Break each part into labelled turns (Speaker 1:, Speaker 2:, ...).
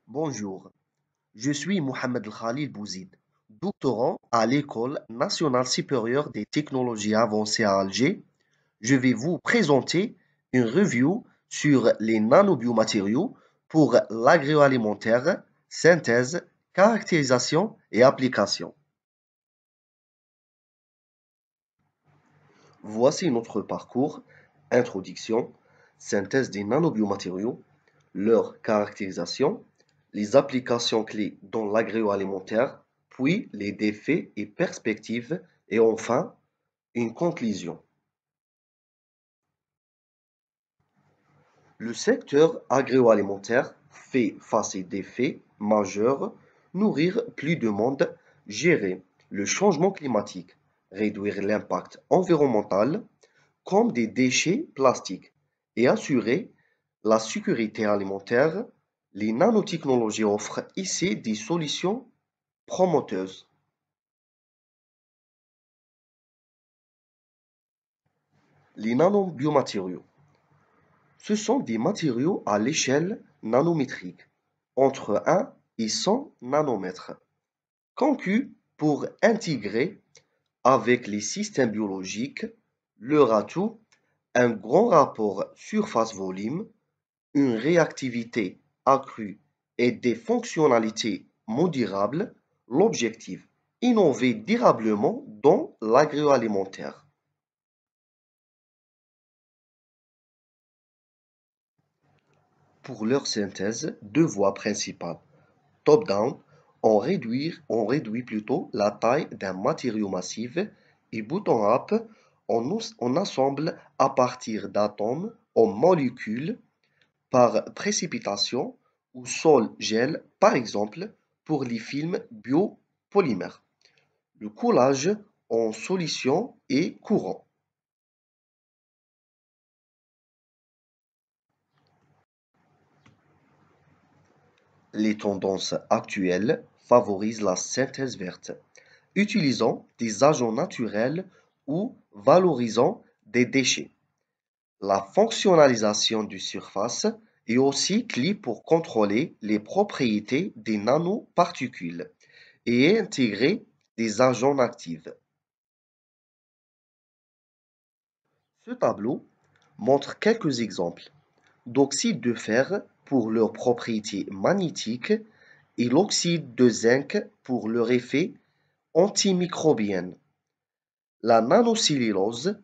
Speaker 1: Bonjour, je suis Mohamed Khalil Bouzid, doctorant à l'École nationale supérieure des technologies avancées à Alger. Je vais vous présenter une review sur les nanobiomatériaux pour l'agroalimentaire, synthèse, caractérisation et application. Voici notre parcours: introduction, synthèse des nanobiomatériaux, leur caractérisation, les applications clés dans l'agroalimentaire, puis les défis et perspectives, et enfin une conclusion. Le secteur agroalimentaire fait face à des défis majeurs: nourrir plus de monde, gérer le changement climatique, réduire l'impact environnemental comme des déchets plastiques et assurer la sécurité alimentaire. Les nanotechnologies offrent ici des solutions prometteuses. Les nanobiomatériaux. Ce sont des matériaux à l'échelle nanométrique, entre 1 et 100 nanomètres, conçus pour intégrer avec les systèmes biologiques. Leur atout: un grand rapport surface-volume, une réactivité accrue et des fonctionnalités modulables. L'objectif: innover durablement dans l'agroalimentaire. Pour leur synthèse, deux voies principales. Top-down, on réduit plutôt la taille d'un matériau massif, et bottom-up, on assemble à partir d'atomes en molécules par précipitation ou sol-gel, par exemple pour les films biopolymères. Le coulage en solution est courant. Les tendances actuelles favorisent la synthèse verte, utilisant des agents naturels ou valorisant des déchets. La fonctionnalisation du surface est aussi clé pour contrôler les propriétés des nanoparticules et intégrer des agents actifs. Ce tableau montre quelques exemples d'oxyde de fer pour leurs propriétés magnétiques et l'oxyde de zinc pour leur effet antimicrobien. La nanocellulose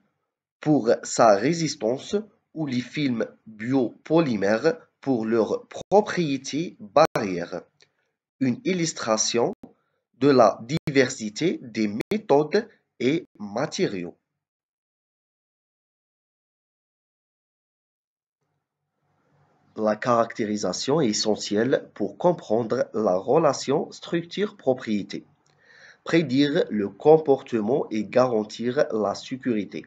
Speaker 1: pour sa résistance ou les films biopolymères pour leurs propriétés barrières. Une illustration de la diversité des méthodes et matériaux. La caractérisation est essentielle pour comprendre la relation structure-propriété, prédire le comportement et garantir la sécurité.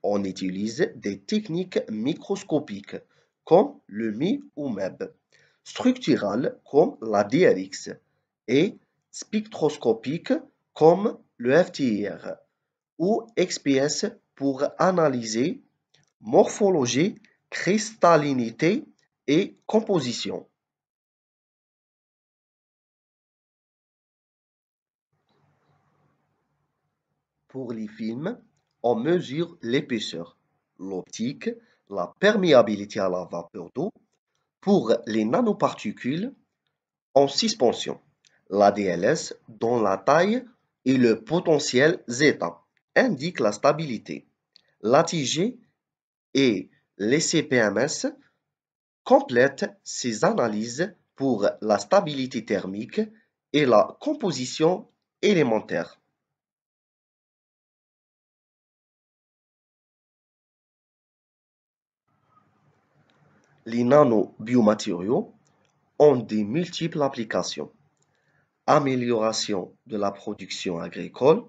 Speaker 1: On utilise des techniques microscopiques comme le MI ou MEB, structurales comme la DRX et spectroscopiques comme le FTIR ou XPS pour analyser morphologie, cristallinité et composition. Pour les films, on mesure l'épaisseur, l'optique, la perméabilité à la vapeur d'eau. Pour les nanoparticules en suspension, la DLS dont la taille et le potentiel zeta indiquent la stabilité. L'ATG et l'ECPMS complètent ces analyses pour la stabilité thermique et la composition élémentaire. Les nanobiomatériaux ont de multiples applications: amélioration de la production agricole,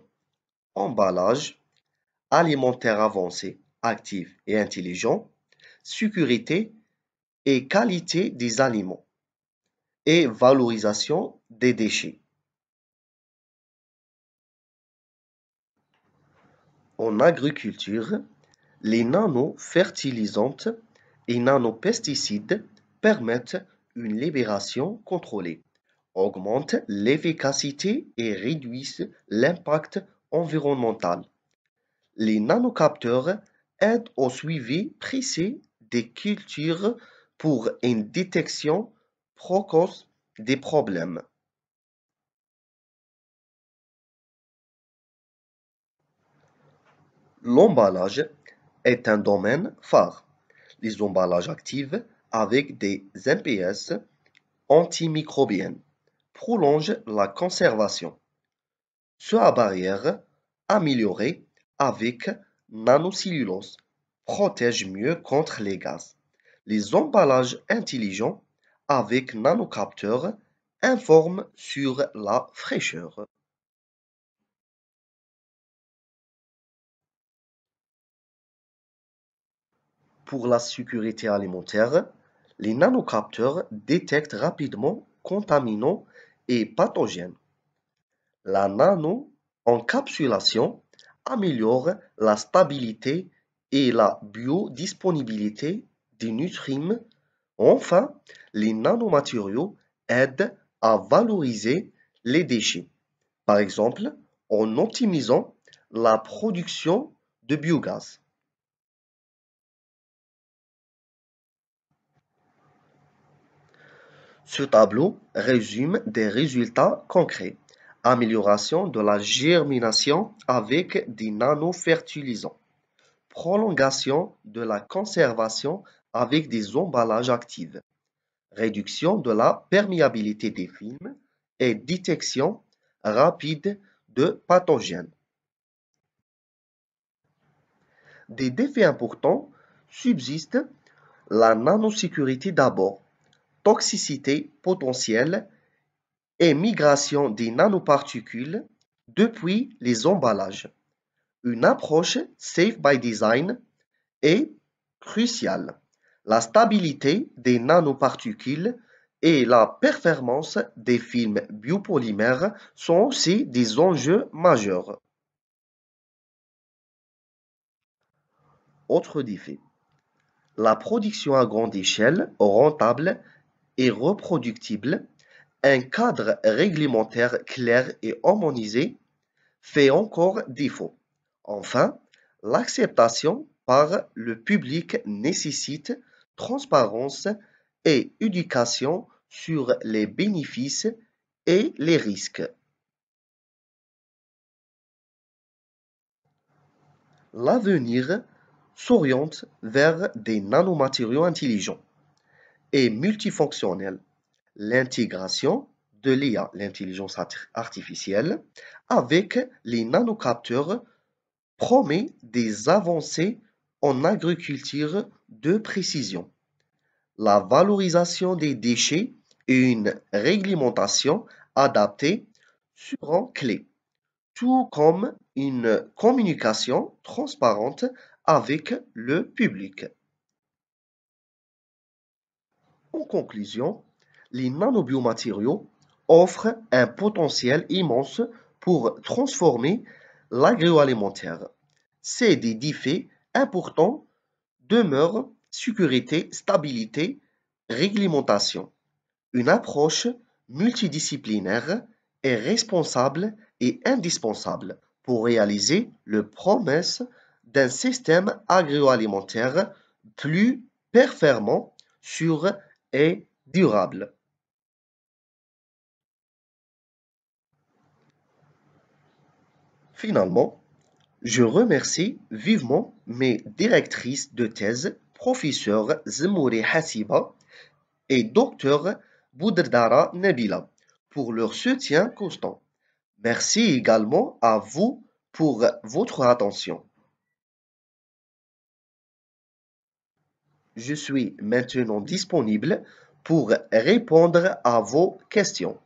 Speaker 1: emballage, alimentaire avancé, actif et intelligent, sécurité et qualité des aliments, et valorisation des déchets. En agriculture, les nanofertilisantes et nanopesticides permettent une libération contrôlée, augmentent l'efficacité et réduisent l'impact environnemental. Les nanocapteurs aident au suivi précis des cultures pour une détection précoce des problèmes. L'emballage est un domaine phare. Les emballages actifs avec des MPS antimicrobiennes prolongent la conservation. Ceux à barrière améliorée avec nanocellulose protègent mieux contre les gaz. Les emballages intelligents avec nanocapteurs informent sur la fraîcheur. Pour la sécurité alimentaire, les nanocapteurs détectent rapidement contaminants et pathogènes. La nano-encapsulation améliore la stabilité et la biodisponibilité des nutriments. Enfin, les nanomatériaux aident à valoriser les déchets, par exemple en optimisant la production de biogaz. Ce tableau résume des résultats concrets. Amélioration de la germination avec des nanofertilisants. Prolongation de la conservation avec des emballages actifs. Réduction de la perméabilité des films et détection rapide de pathogènes. Des défis importants subsistent: la nanosécurité d'abord, toxicité potentielle et migration des nanoparticules depuis les emballages. Une approche safe by design est cruciale. La stabilité des nanoparticules et la performance des films biopolymères sont aussi des enjeux majeurs. Autre défi: la production à grande échelle, rentable et reproductible. Un cadre réglementaire clair et harmonisé fait encore défaut. Enfin, l'acceptation par le public nécessite transparence et éducation sur les bénéfices et les risques. L'avenir s'oriente vers des nanomatériaux intelligents et multifonctionnels. L'intégration de l'IA, l'intelligence artificielle, avec les nanocapteurs promet des avancées en agriculture de précision. La valorisation des déchets et une réglementation adaptée seront clés, tout comme une communication transparente avec le public. En conclusion, les nanobiomatériaux offrent un potentiel immense pour transformer l'agroalimentaire. Ces défis importants demeurent sécurité, stabilité, réglementation. Une approche multidisciplinaire est responsable et indispensable pour réaliser le promesse d'un système agroalimentaire plus performant, sûr et durable. Finalement, je remercie vivement mes directrices de thèse, professeur Zemouri Hassiba et docteur Boudrdara Nabila, pour leur soutien constant. Merci également à vous pour votre attention. Je suis maintenant disponible pour répondre à vos questions.